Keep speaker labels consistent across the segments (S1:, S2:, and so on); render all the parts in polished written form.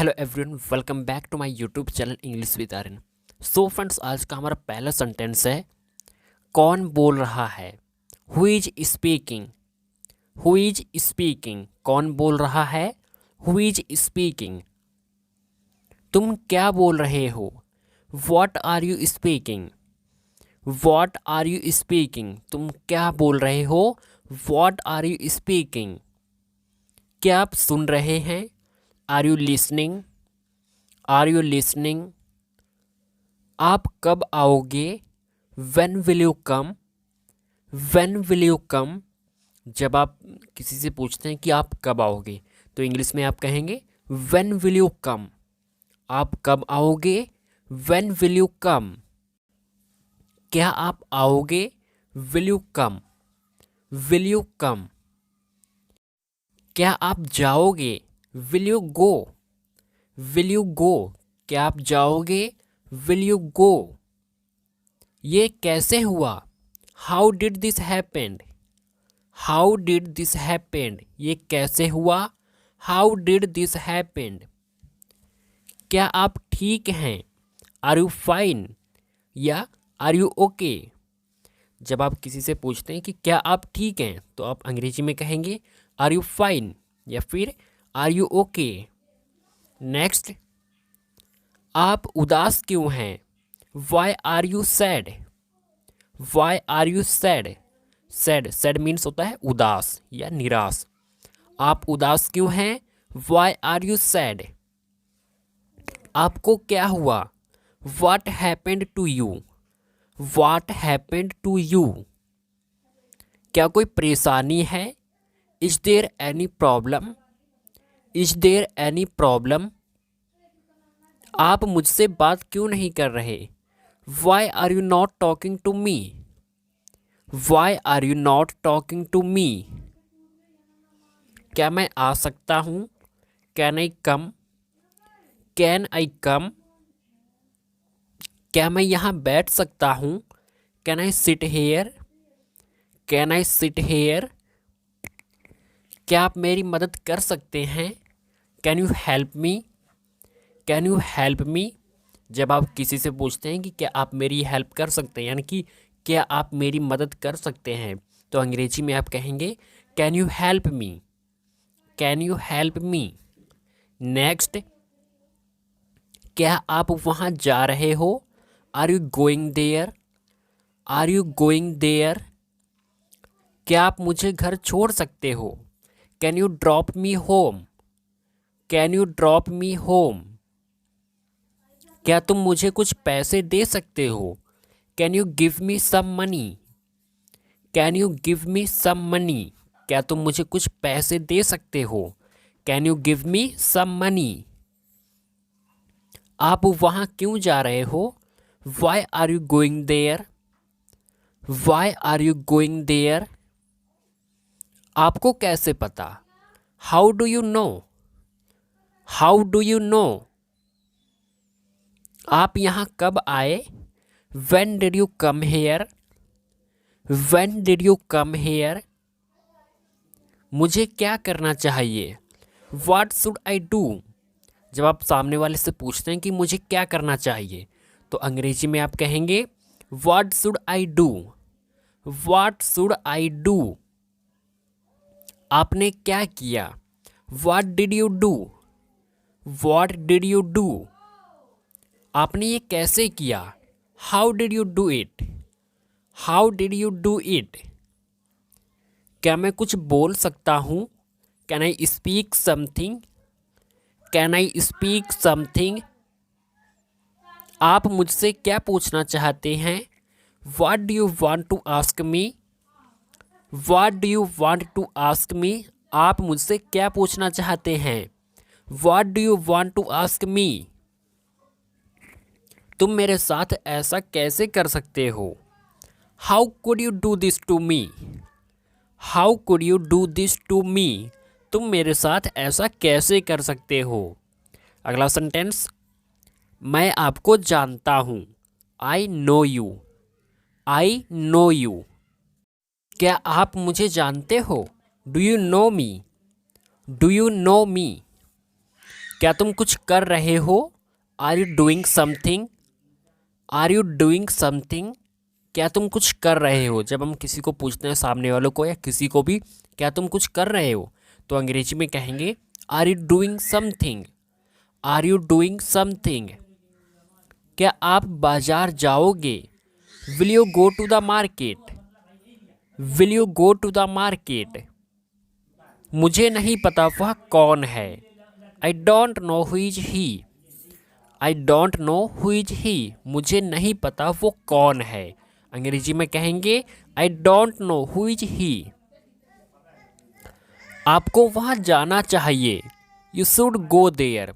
S1: Hello everyone, welcome back to my YouTube channel English with Aryan. So friends, आज का हमारा पहला सेंटेंस है कौन बोल रहा है। Who is speaking. Who is speaking, कौन बोल रहा है। Who is speaking. तुम क्या बोल रहे हो। What are you speaking. What are you speaking, तुम क्या बोल रहे हो। What are you speaking. क्या आप सुन रहे हैं। Are you listening. Are you listening. आप कब आओगे। When will you come. When will you come, जब आप किसी से पूछते हैं कि आप कब आओगे तो इंग्लिश में आप कहेंगे व्हेन विल यू कम। आप कब आओगे। व्हेन विल यू कम। क्या आप आओगे। Will you come. Will you कम। क्या आप जाओगे। Will you go. Will you गो, क्या आप जाओगे। विल यू गो। ये कैसे हुआ। How did this happened. How did this happened, ये कैसे हुआ। How did this happened. क्या आप ठीक हैं। आर यू फाइन या आर यू ओके। जब आप किसी से पूछते हैं कि क्या आप ठीक हैं तो आप अंग्रेजी में कहेंगे आर यू फाइन या फिर आर यू ओके। नेक्स्ट, आप उदास क्यों हैं। Why are you sad. Why are you sad. Sad, sad means होता है उदास या निराश। आप उदास क्यों हैं। Why are you sad. आपको क्या हुआ। What happened to you. What happened to you. क्या कोई परेशानी है। Is there any problem. Is there any problem. आप मुझसे बात क्यों नहीं कर रहे। Why are you not talking to me. Why are you not talking to me. क्या मैं आ सकता हूँ। Can I come. Can I come. क्या मैं यहाँ बैठ सकता हूँ। Can I sit here. Can I sit here. क्या आप मेरी मदद कर सकते हैं। Can you help me. Can you help me. जब आप किसी से पूछते हैं कि क्या आप मेरी हेल्प कर सकते हैं, यानी कि क्या आप मेरी मदद कर सकते हैं, तो अंग्रेजी में आप कहेंगे can you help me. Can you help me. Next, क्या आप वहाँ जा रहे हो। Are you going there. Are you going there. क्या आप मुझे घर छोड़ सकते हो। Can you drop me home. Can you drop me home. क्या तुम मुझे कुछ पैसे दे सकते हो। Can you give me some money. Can you give me some money. क्या तुम मुझे कुछ पैसे दे सकते हो। Can you give me some money. आप वहाँ क्यों जा रहे हो। Why are you going there. Why are you going there. आपको कैसे पता। How do you know. How do you know. आप यहाँ कब आए। When did you come here? When did you come here? मुझे क्या करना चाहिए। What should I do? जब आप सामने वाले से पूछते हैं कि मुझे क्या करना चाहिए तो अंग्रेजी में आप कहेंगे What should I do? What should I do? आपने क्या किया। What did you do? What did you do? आपने ये कैसे किया। How did you do it? How did you do it? क्या मैं कुछ बोल सकता हूँ। Can I speak something? Can I speak something? आप मुझसे क्या पूछना चाहते हैं। What do you want to ask me? What do you want to ask me? आप मुझसे क्या पूछना चाहते हैं। What do you want to ask me? तुम मेरे साथ ऐसा कैसे कर सकते हो। How could you do this to me. How could you do this to me. तुम मेरे साथ ऐसा कैसे कर सकते हो। अगला सेंटेंस, मैं आपको जानता हूँ। I know you. I know you. क्या आप मुझे जानते हो। Do you know me. Do you know me. क्या तुम कुछ कर रहे हो? Are you doing something? Are you doing something? क्या तुम कुछ कर रहे हो? जब हम किसी को पूछते हैं, सामने वालों को या किसी को भी, क्या तुम कुछ कर रहे हो, तो अंग्रेजी में कहेंगे are you doing something? Are you doing something? क्या आप बाजार जाओगे? Will you go to the market? Will you go to the market? मुझे नहीं पता वह कौन है। I don't know who is he. I don't know who is he. मुझे नहीं पता वो कौन है। अंग्रेजी में कहेंगे I don't know who is he. आपको वहाँ जाना चाहिए। You should go there.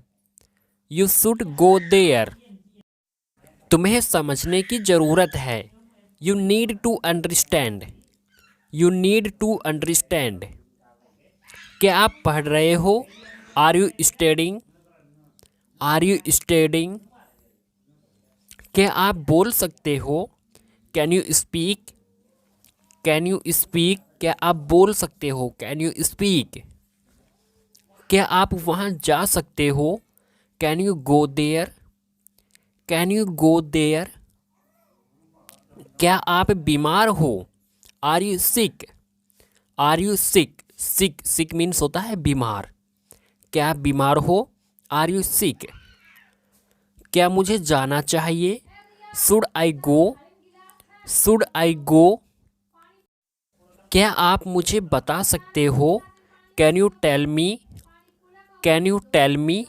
S1: You should go there. तुम्हें समझने की ज़रूरत है। You need to understand. You need to understand. क्या आप पढ़ रहे हो? Are you studying? Are you studying? क्या आप बोल सकते हो? Can you speak? Can you speak? क्या आप बोल सकते हो? Can you speak? क्या आप वहाँ जा सकते हो? Can you go there? Can you go there? क्या आप बीमार हो? Are you sick? Are you sick? Sick sick means होता है बीमार। क्या आप बीमार हो? Are you sick? क्या मुझे जाना चाहिए? Should I go? Should I go? क्या आप मुझे बता सकते हो? Can you tell me? Can you tell me?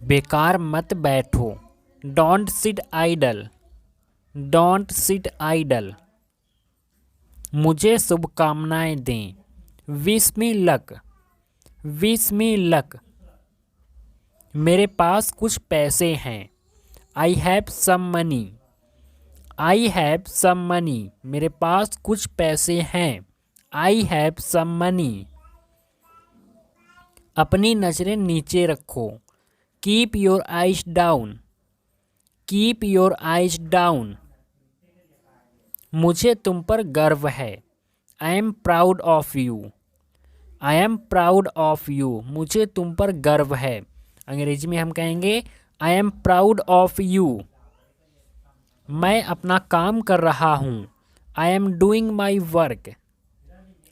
S1: बेकार मत बैठो। Don't sit idle. Don't sit idle. मुझे शुभकामनाएं दें। Wish me luck. Wish me luck. मेरे पास कुछ पैसे हैं। I have some money. I have some money. मेरे पास कुछ पैसे हैं। I have some money. अपनी नज़रें नीचे रखो। Keep your eyes down. Keep your eyes down. मुझे तुम पर गर्व है। I am proud of you. I am proud of you. मुझे तुम पर गर्व है। अंग्रेजी में हम कहेंगे I am proud of you. मैं अपना काम कर रहा हूँ। I am doing my work.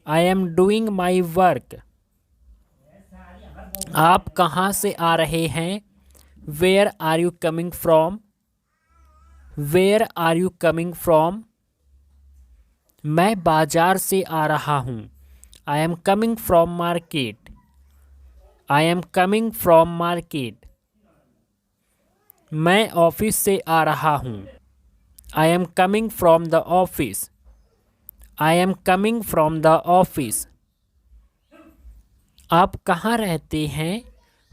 S1: I am doing my work. आप कहाँ से आ रहे हैं? Where are you coming from? Where are you coming from? मैं बाजार से आ रहा हूँ। I am coming from market. I am coming from market. मैं ऑफिस से आ रहा हूँ। I am coming from the office. I am coming from the office. आप कहाँ रहते हैं?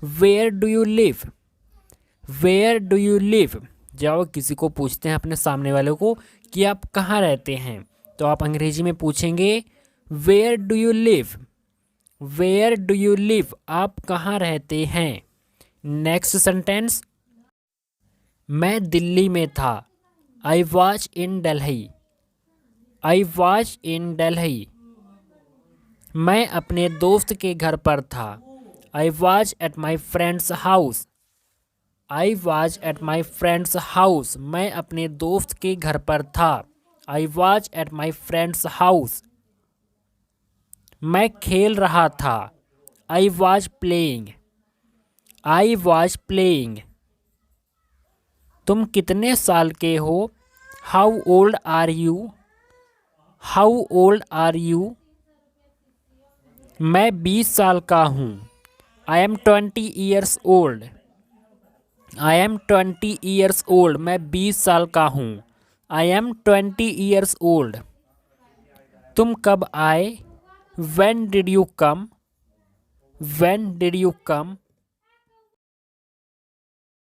S1: Where do you live? Where do you live? जब किसी को पूछते हैं अपने सामने वाले को कि आप कहाँ रहते हैं, तो आप अंग्रेजी में पूछेंगे where do you live? Where do you live? आप कहाँ रहते हैं? नेक्स्ट सेंटेंस, मैं दिल्ली में था। I was in Delhi. I was in Delhi. मैं अपने दोस्त के घर पर था। I was at my friend's house. I was at my friend's house. मैं अपने दोस्त के घर पर था। I was at my friend's house. मैं खेल रहा था। I was playing. I was playing. तुम कितने साल के हो? How old are you? How old are you? मैं 20 साल का हूँ। I M 20 years old. I am 20 years old. मैं 20 साल का हूँ। I M 20 years old. तुम कब आए? When did you come? When did you come?